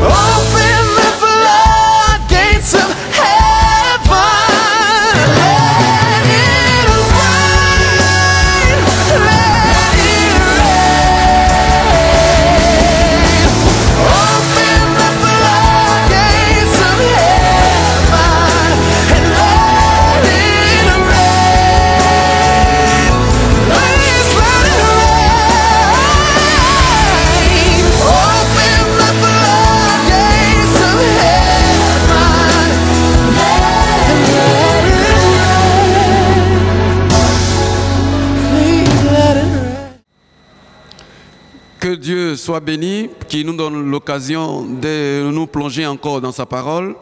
Open the floodgates of heaven. Let it rain. Let it rain. Open the floodgates of heaven and let it rain. Please let it rain. Open the floodgates of heaven. Let it rain. Please let it rain. Que Dieu soit béni, qui nous donne l'occasion de nous plonger encore dans sa parole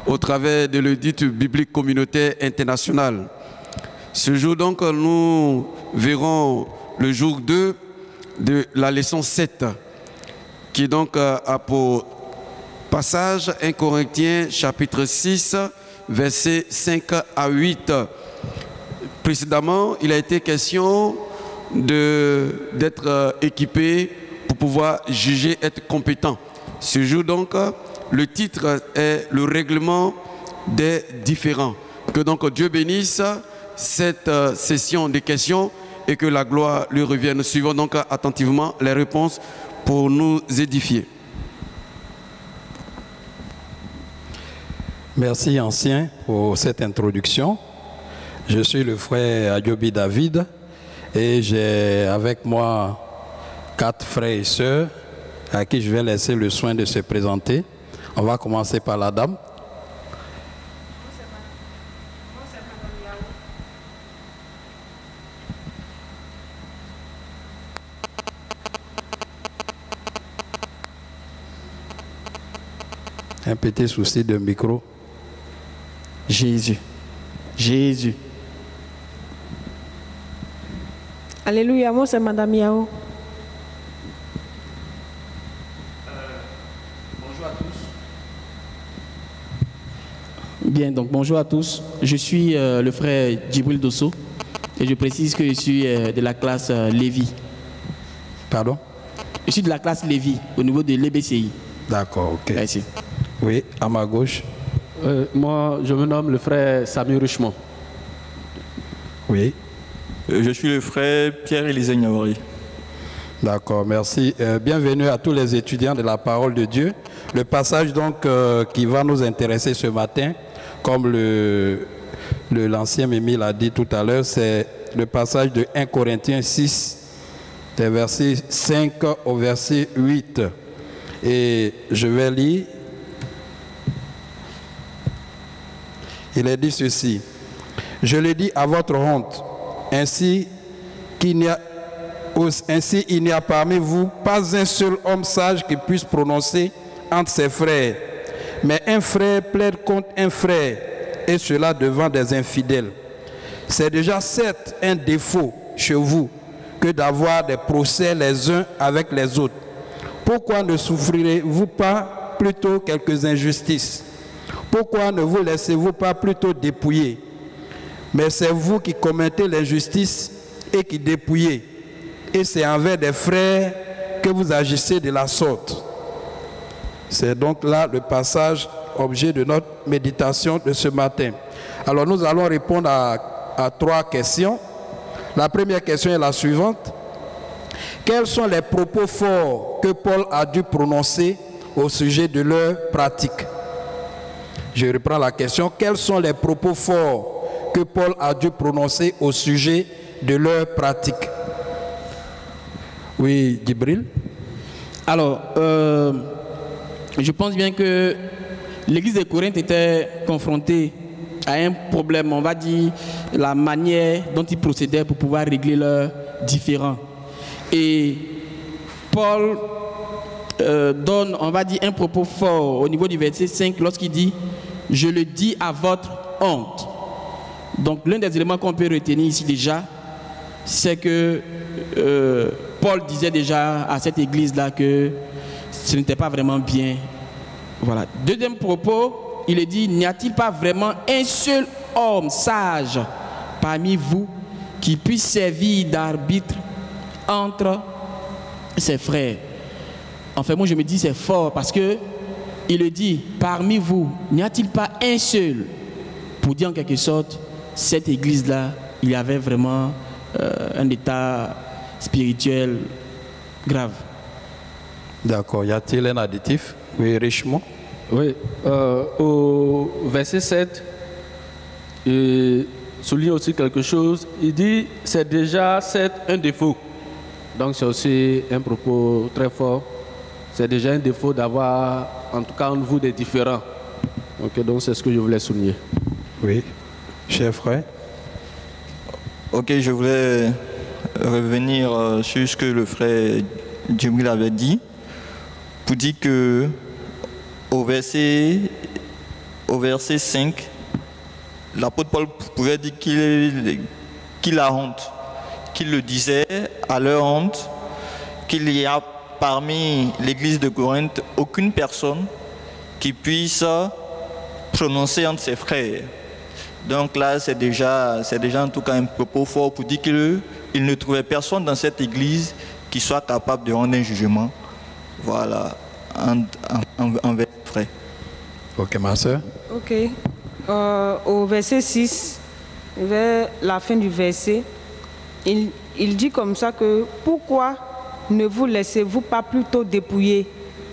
au travers de l'audit biblique communautaire international. Ce jour donc, nous verrons le jour 2 de la leçon 7, qui donc a pour passage 1 Corinthiens chapitre 6, versets 5 à 8. Précédemment, il a été question d'être équipé pour pouvoir juger, être compétent. Ce jour donc, le titre est le règlement des différends. Que donc Dieu bénisse cette session de questions et que la gloire lui revienne. Suivons donc attentivement les réponses pour nous édifier. Merci Ancien pour cette introduction. Je suis le frère Adjobi David et j'ai avec moi 4 frères et sœurs à qui je vais laisser le soin de se présenter. On va commencer par la dame. Un petit souci de micro. Jésus. Jésus. Alléluia, moi c'est Madame Yao. Bonjour à tous. Bien, donc bonjour à tous. Je suis le frère Djibril Dosso et je précise que je suis de la classe Lévi. Pardon? Je suis de la classe Lévi au niveau de l'EBCI. D'accord, ok. Merci. Oui, à ma gauche. Moi, je me nomme le frère Samuel Richemont. Oui. Je suis le frère Pierre-Élisée Niawari. D'accord, merci. Bienvenue à tous les étudiants de la parole de Dieu. Le passage donc qui va nous intéresser ce matin, comme l'ancien Mimi l'a dit tout à l'heure, c'est le passage de 1 Corinthiens 6, des versets 5 au verset 8. Et je vais lire. Il est dit ceci. Je le dis à votre honte, ainsi il n'y a parmi vous pas un seul homme sage qui puisse prononcer entre ses frères. Mais un frère plaide contre un frère, et cela devant des infidèles. C'est déjà certes un défaut chez vous que d'avoir des procès les uns avec les autres. Pourquoi ne souffrirez-vous pas plutôt quelques injustices? Pourquoi ne vous laissez-vous pas plutôt dépouiller? Mais c'est vous qui commettez l'injustice et qui dépouillez. Et c'est envers des frères que vous agissez de la sorte. C'est donc là le passage objet de notre méditation de ce matin. Alors nous allons répondre à 3 questions. La première question est la suivante. Quels sont les propos forts que Paul a dû prononcer au sujet de leur pratique? Je reprends la question. Quels sont les propos forts que Paul a dû prononcer au sujet de leur pratique? Oui, Djibril. Alors, je pense bien que l'église de Corinthe était confrontée à un problème, on va dire, la manière dont ils procédaient pour pouvoir régler leurs différends. Et Paul donne, on va dire, un propos fort au niveau du verset 5 lorsqu'il dit « Je le dis à votre honte ». Donc l'un des éléments qu'on peut retenir ici déjà, c'est que Paul disait déjà à cette église-là que ce n'était pas vraiment bien. Voilà. Deuxième propos, il est dit, n'y a-t-il pas vraiment un seul homme sage parmi vous qui puisse servir d'arbitre entre ses frères? Enfin, moi je me dis c'est fort parce que il le dit, parmi vous, n'y a-t-il pas un seul, pour dire en quelque sorte, cette église-là, il y avait vraiment un état spirituel grave. D'accord. Y a-t-il un additif? Oui, Richemont. Oui, au verset 7, il souligne aussi quelque chose. Il dit c'est déjà un défaut. Donc c'est aussi un propos très fort. C'est déjà un défaut d'avoir, en tout cas en vous, des différents. Ok, donc c'est ce que je voulais souligner. Oui, cher frère. Ok, je voulais revenir sur ce que le frère Djibril avait dit, pour dire que au verset 5, l'apôtre Paul pourrait dire qu'il a honte, qu'il le disait à leur honte, qu'il y a parmi l'église de Corinthe aucune personne qui puisse prononcer entre ses frères. Donc là, c'est déjà en tout cas un propos fort pour dire qu'il ne trouvait personne dans cette église qui soit capable de rendre un jugement. Voilà, envers les frères. Ok, ma soeur. Ok. Au verset 6, vers la fin du verset, il dit comme ça que pourquoi ne vous laissez-vous pas plutôt dépouiller?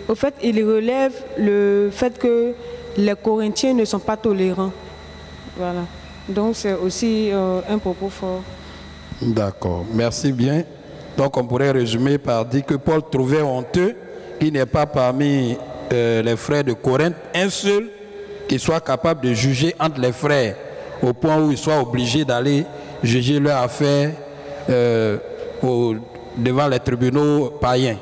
Au fait, il relève le fait que les Corinthiens ne sont pas tolérants. Voilà. Donc c'est aussi un propos fort. D'accord, merci bien. Donc on pourrait résumer par dire que Paul trouvait honteux qu'il n'y ait pas parmi les frères de Corinthe un seul qui soit capable de juger entre les frères au point où il soit obligé d'aller juger leur affaire devant les tribunaux païens.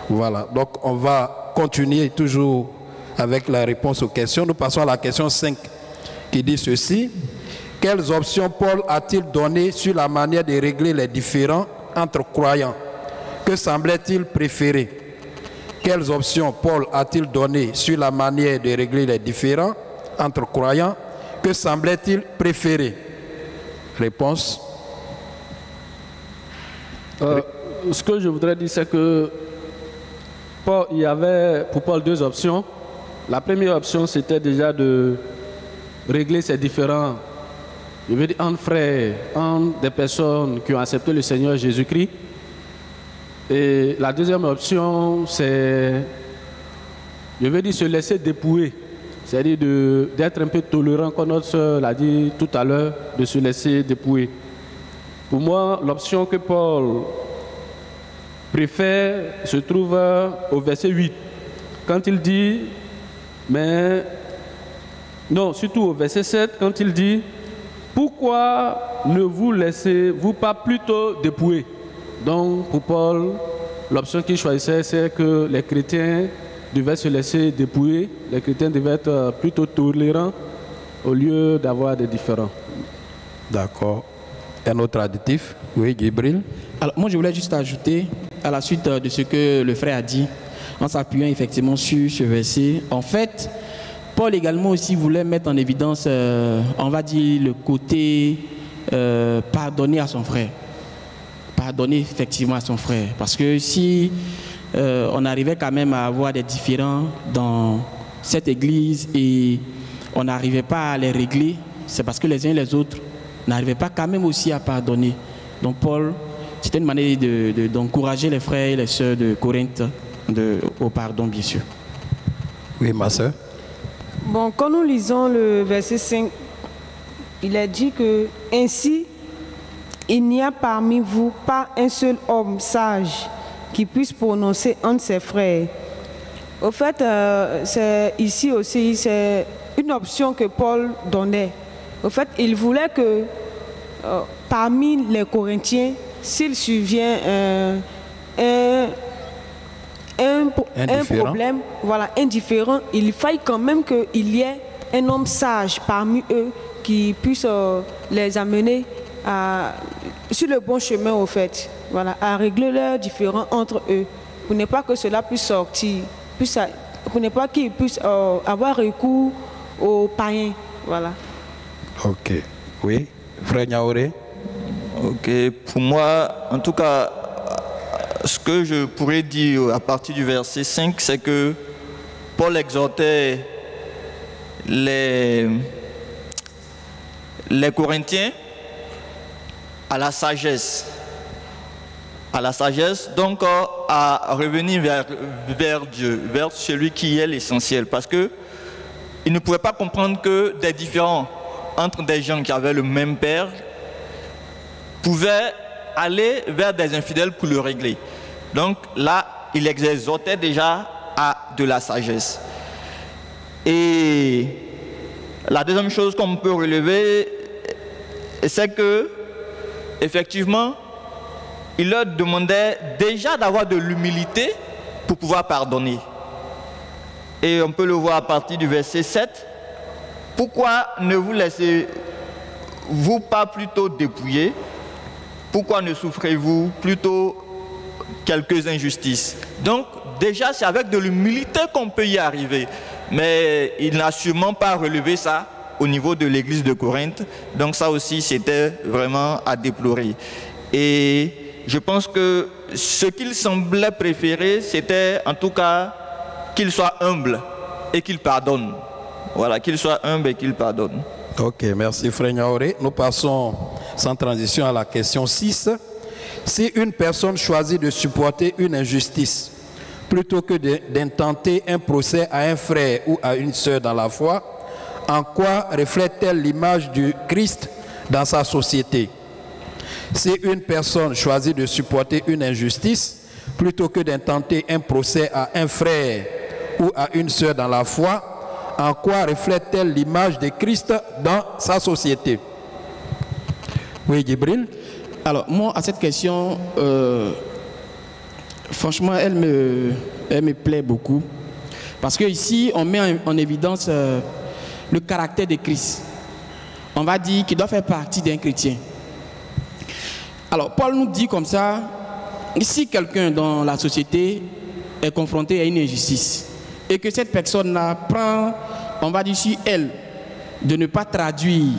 Voilà, donc on va continuer toujours avec la réponse aux questions. Nous passons à la question 5 qui dit ceci. Quelles options Paul a-t-il données sur la manière de régler les différends entre croyants? Que semblait-il préférer? Quelles options Paul a-t-il données sur la manière de régler les différends entre croyants? Que semblait-il préférer? Réponse. Ce que je voudrais dire, c'est que il y avait pour Paul deux options. La première option, c'était déjà de régler ces différends, je veux dire, entre frères, entre des personnes qui ont accepté le Seigneur Jésus-Christ. Et la deuxième option, c'est, je veux dire, se laisser dépouiller. C'est-à-dire d'être un peu tolérant, comme notre soeur l'a dit tout à l'heure, de se laisser dépouiller. Pour moi, l'option que Paul préfère se trouve au verset 8, quand il dit, mais non, surtout au verset 7, quand il dit, pourquoi ne vous laissez-vous pas plutôt dépouiller? Donc pour Paul, l'option qu'il choisissait, c'est que les chrétiens devaient se laisser dépouiller, les chrétiens devaient être plutôt tolérants au lieu d'avoir des différends. D'accord. Un autre additif? Oui, Djibril. Alors moi je voulais juste ajouter, à la suite de ce que le frère a dit, en s'appuyant effectivement sur ce verset, en fait, Paul également aussi voulait mettre en évidence, on va dire, le côté pardonner à son frère. Pardonner effectivement à son frère. Parce que si on arrivait quand même à avoir des différends dans cette église et on n'arrivait pas à les régler, c'est parce que les uns et les autres n'arrivaient pas quand même aussi à pardonner. Donc Paul, c'était une manière d'encourager les frères et les sœurs de Corinthe au pardon, bien sûr. Oui, ma soeur. Bon, quand nous lisons le verset 5, il est dit que ainsi, il n'y a parmi vous pas un seul homme sage qui puisse prononcer entre ses frères. Au fait, c'est ici aussi, c'est une option que Paul donnait. Au fait, il voulait que parmi les Corinthiens, s'il survient un problème, voilà, indifférent, il faille quand même qu'il y ait un homme sage parmi eux qui puisse les amener sur le bon chemin, au fait, voilà, à régler leurs différends entre eux, pour ne pas que cela puisse sortir, pour ne pas qu'ils puissent avoir recours aux païens, voilà. Ok, oui, frère Niaoré. Ok, pour moi, en tout cas, ce que je pourrais dire à partir du verset 5, c'est que Paul exhortait les Corinthiens à la sagesse. À la sagesse, donc à revenir vers Dieu, vers celui qui est l'essentiel. Parce que il ne pouvait pas comprendre que des différends entre des gens qui avaient le même père pouvaient aller vers des infidèles pour le régler. Donc là, il exhortait déjà à de la sagesse. Et la deuxième chose qu'on peut relever, c'est que, effectivement, il leur demandait déjà d'avoir de l'humilité pour pouvoir pardonner. Et on peut le voir à partir du verset 7. Pourquoi ne vous laissez-vous pas plutôt dépouiller? Pourquoi ne souffrez-vous plutôt quelques injustices? Donc, déjà, c'est avec de l'humilité qu'on peut y arriver. Mais il n'a sûrement pas relevé ça au niveau de l'église de Corinthe. Donc ça aussi, c'était vraiment à déplorer. Et je pense que ce qu'il semblait préférer, c'était en tout cas qu'il soit humble et qu'il pardonne. Voilà, qu'il soit humble et qu'il pardonne. Ok, merci Frère Niaoré. Nous passons sans transition à la question 6. Si une personne choisit de supporter une injustice, plutôt que d'intenter un procès à un frère ou à une sœur dans la foi, en quoi reflète-t-elle l'image du Christ dans sa société? Si une personne choisit de supporter une injustice, plutôt que d'intenter un procès à un frère ou à une sœur dans la foi, en quoi reflète-t-elle l'image de Christ dans sa société? Oui, Djibril. Alors, moi, à cette question, franchement, elle me plaît beaucoup. Parce qu'ici, on met en évidence le caractère de Christ. On va dire qu'il doit faire partie d'un chrétien. Alors, Paul nous dit comme ça, si quelqu'un dans la société est confronté à une injustice, et que cette personne-là prend, on va dire sur elle, de ne pas traduire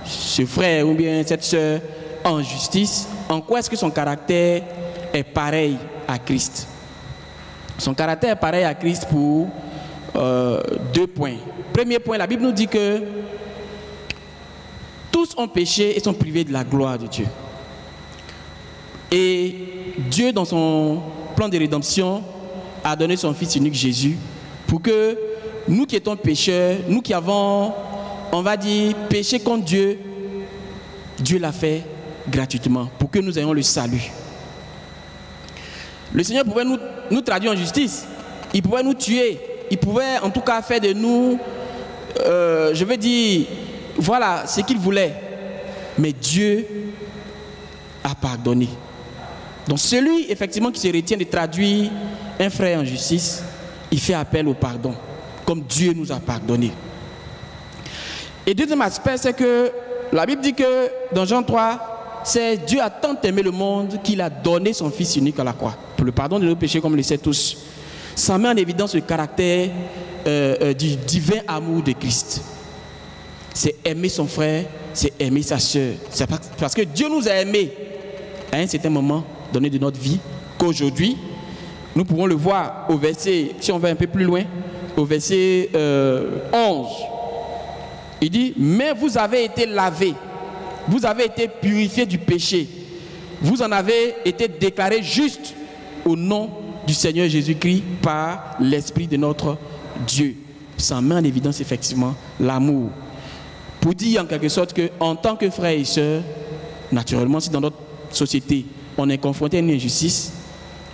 ce frère ou bien cette soeur en justice, en quoi est-ce que son caractère est pareil à Christ? Son caractère est pareil à Christ pour 2 points. Premier point, la Bible nous dit que tous ont péché et sont privés de la gloire de Dieu. Et Dieu, dans son plan de rédemption, a donné son Fils unique Jésus pour que nous qui étions pécheurs, nous qui avons, on va dire, péché contre Dieu, Dieu l'a fait gratuitement pour que nous ayons le salut. Le Seigneur pouvait nous traduire en justice, il pouvait nous tuer, il pouvait en tout cas faire de nous, je veux dire, voilà ce qu'il voulait. Mais Dieu a pardonné. Donc celui effectivement qui se retient de traduire un frère en justice, il fait appel au pardon, comme Dieu nous a pardonné. Et deuxième aspect, c'est que la Bible dit que dans Jean 3, c'est Dieu a tant aimé le monde qu'il a donné son Fils unique à la croix, pour le pardon de nos péchés comme on le sait tous. Ça met en évidence le caractère du divin amour de Christ. C'est aimer son frère, c'est aimer sa soeur. C'est parce que Dieu nous a aimés à un certain moment donné de notre vie, qu'aujourd'hui, nous pouvons le voir au verset, si on va un peu plus loin, au verset 11. Il dit, mais vous avez été lavés, vous avez été purifiés du péché, vous en avez été déclarés justes au nom du Seigneur Jésus-Christ par l'Esprit de notre Dieu. Ça met en évidence effectivement l'amour. Pour dire en quelque sorte qu'en tant que frères et sœurs, naturellement, si dans notre société, on est confronté à une injustice,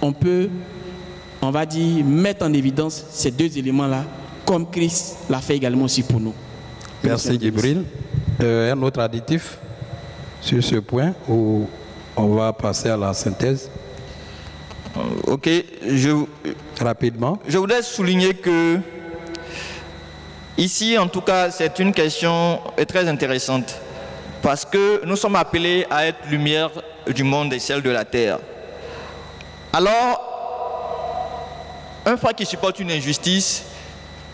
on peut, on va dire, mettre en évidence ces deux éléments-là, comme Christ l'a fait également aussi pour nous. Merci Djibril. Un autre additif sur ce point où on va passer à la synthèse. Ok, rapidement. Je voudrais souligner que ici, en tout cas, c'est une question très intéressante parce que nous sommes appelés à être lumière du monde et celle de la terre. Alors, un frère qui supporte une injustice,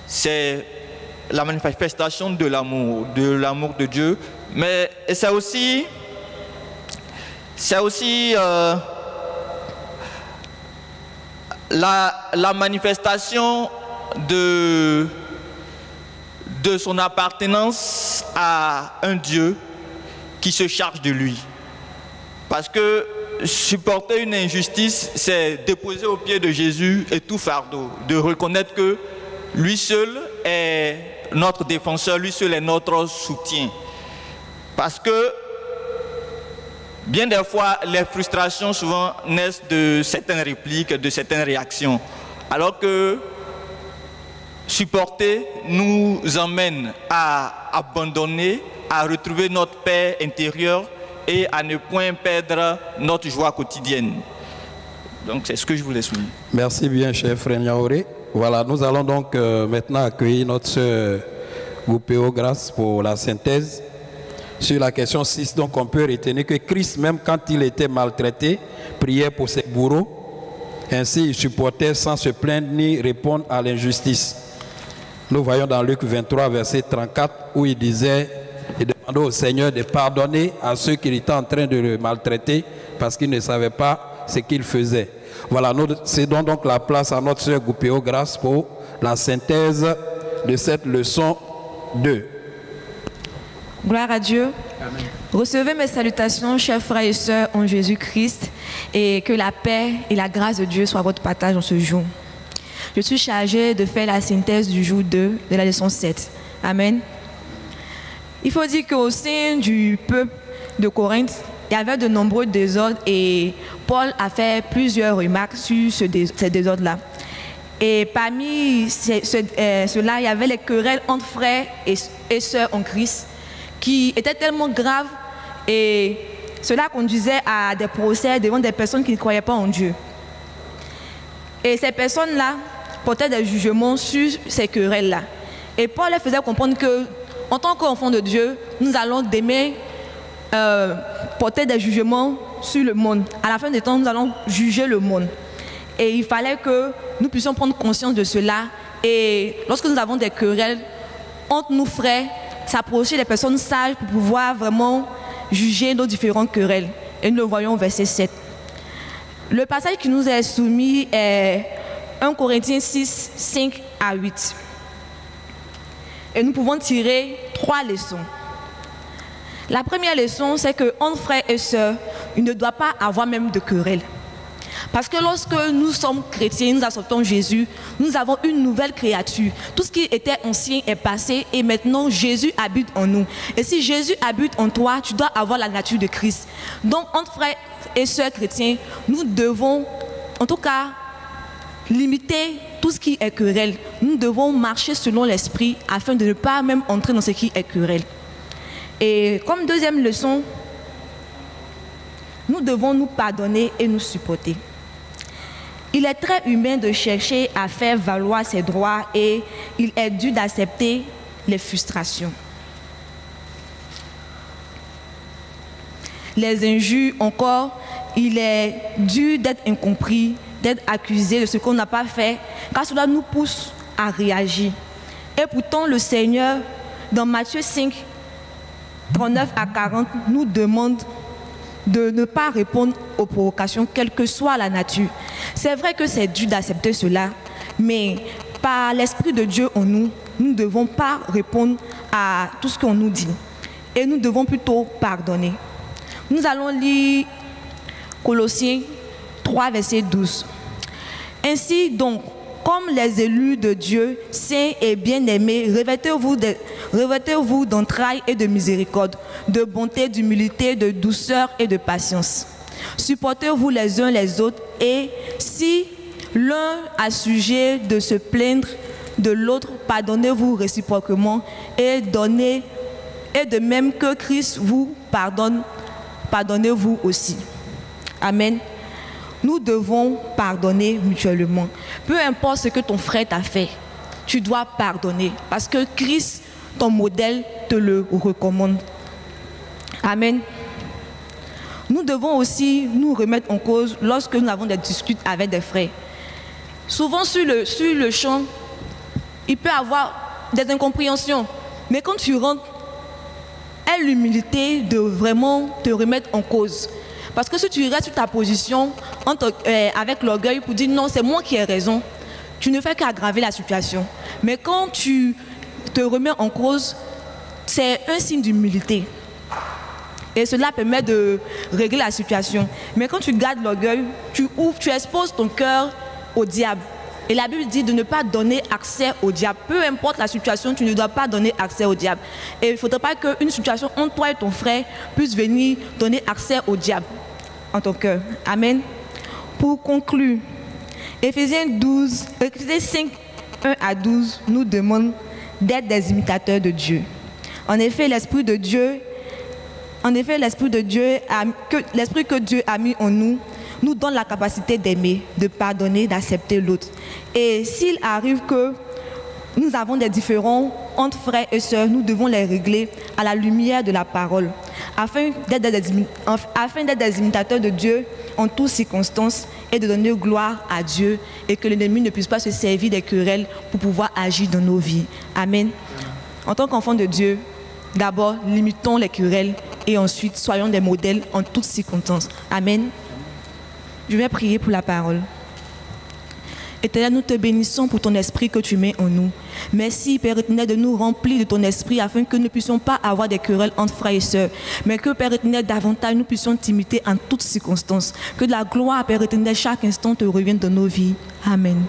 c'est la manifestation de l'amour de Dieu, mais c'est aussi la manifestation de son appartenance à un Dieu qui se charge de lui. Parce que supporter une injustice, c'est déposer aux pieds de Jésus et tout fardeau, de reconnaître que lui seul est notre défenseur, lui seul est notre soutien. Parce que bien des fois, les frustrations souvent naissent de certaines répliques, de certaines réactions. Alors que supporter nous emmène à abandonner, à retrouver notre paix intérieure et à ne point perdre notre joie quotidienne. Donc c'est ce que je voulais souligner. Merci bien, cher frère Niaoré. Voilà, nous allons donc maintenant accueillir notre sœur Goupéo Grâce pour la synthèse. Sur la question 6, donc on peut retenir que Christ, même quand il était maltraité, priait pour ses bourreaux. Ainsi, il supportait sans se plaindre ni répondre à l'injustice. Nous voyons dans Luc 23, verset 34, où il disait, il demandait au Seigneur de pardonner à ceux qui étaient en train de le maltraiter parce qu'ils ne savaient pas ce qu'il faisait. Voilà, nous cédons donc la place à notre sœur Goupéo Grâce pour la synthèse de cette leçon 2. Gloire à Dieu. Amen. Recevez mes salutations, chers frères et sœurs en Jésus-Christ, et que la paix et la grâce de Dieu soient votre partage en ce jour. Je suis chargée de faire la synthèse du jour 2 de la leçon 7. Amen. Il faut dire qu'au sein du peuple de Corinthe, il y avait de nombreux désordres et Paul a fait plusieurs remarques sur ces désordres-là. Et parmi ceux-là, il y avait les querelles entre frères et sœurs en Christ qui étaient tellement graves et cela conduisait à des procès devant des personnes qui ne croyaient pas en Dieu. Et ces personnes-là portaient des jugements sur ces querelles-là. Et Paul leur faisait comprendre que, en tant qu'enfants de Dieu, nous allons demain porter des jugements sur le monde. À la fin des temps, nous allons juger le monde. Et il fallait que nous puissions prendre conscience de cela. Et lorsque nous avons des querelles entre nous frères, s'approcher des personnes sages pour pouvoir vraiment juger nos différentes querelles. Et nous le voyons au verset 7. Le passage qui nous est soumis est 1 Corinthiens 6, 5 à 8. Et nous pouvons tirer 3 leçons. La première leçon, c'est qu'entre frères et sœurs, il ne doit pas avoir même de querelle. Parce que lorsque nous sommes chrétiens, nous acceptons Jésus, nous avons une nouvelle créature. Tout ce qui était ancien est passé et maintenant Jésus habite en nous. Et si Jésus habite en toi, tu dois avoir la nature de Christ. Donc entre frères et sœurs chrétiens, nous devons en tout cas limiter tout ce qui est querelle. Nous devons marcher selon l'esprit afin de ne pas même entrer dans ce qui est querelle. Et comme deuxième leçon, nous devons nous pardonner et nous supporter. Il est très humain de chercher à faire valoir ses droits et il est dû d'accepter les frustrations. Les injures encore, il est dû d'être incompris, d'être accusé de ce qu'on n'a pas fait, car cela nous pousse à réagir. Et pourtant, le Seigneur, dans Matthieu 5, 39 à 40, nous demande de ne pas répondre aux provocations, quelle que soit la nature. C'est vrai que c'est dû d'accepter cela, mais par l'Esprit de Dieu en nous, nous ne devons pas répondre à tout ce qu'on nous dit. Et nous devons plutôt pardonner. Nous allons lire Colossiens 3, verset 12. Ainsi donc, comme les élus de Dieu, saints et bien-aimés, revêtez-vous d'entrailles et de miséricorde, de bonté, d'humilité, de douceur et de patience. Supportez-vous les uns les autres et si l'un a sujet de se plaindre de l'autre, pardonnez-vous réciproquement et de même que Christ vous pardonne, pardonnez-vous aussi. Amen. Nous devons pardonner mutuellement. Peu importe ce que ton frère t'a fait, tu dois pardonner parce que Christ, ton modèle, te le recommande. Amen. Nous devons aussi nous remettre en cause lorsque nous avons des disputes avec des frères. Souvent sur le champ, il peut y avoir des incompréhensions. Mais quand tu rentres, aie l'humilité de vraiment te remettre en cause. Parce que si tu restes sur ta position avec l'orgueil pour dire non, c'est moi qui ai raison, tu ne fais qu'aggraver la situation. Mais quand tu te remets en cause, c'est un signe d'humilité. Et cela permet de régler la situation. Mais quand tu gardes l'orgueil, tu ouvres, tu exposes ton cœur au diable. Et la Bible dit de ne pas donner accès au diable. Peu importe la situation, tu ne dois pas donner accès au diable. Et il ne faudrait pas qu'une situation entre toi et ton frère puisse venir donner accès au diable en ton cœur. Amen. Pour conclure, Éphésiens 5, 1 à 12 nous demande d'être des imitateurs de Dieu. En effet, l'Esprit que Dieu a mis en nous nous donne la capacité d'aimer, de pardonner, d'accepter l'autre. Et s'il arrive que nous avons des différends entre frères et sœurs, nous devons les régler à la lumière de la parole, afin d'être des imitateurs de Dieu en toutes circonstances et de donner gloire à Dieu et que l'ennemi ne puisse pas se servir des querelles pour pouvoir agir dans nos vies. Amen. En tant qu'enfants de Dieu, d'abord, limitons les querelles et ensuite, soyons des modèles en toutes circonstances. Amen. Je vais prier pour la parole. Éternel, nous te bénissons pour ton esprit que tu mets en nous. Merci, Père éternel, de nous remplir de ton esprit afin que nous ne puissions pas avoir des querelles entre frères et sœurs, mais que, Père éternel, davantage nous puissions t'imiter en toutes circonstances. Que de la gloire, Père éternel, chaque instant te revienne dans nos vies. Amen.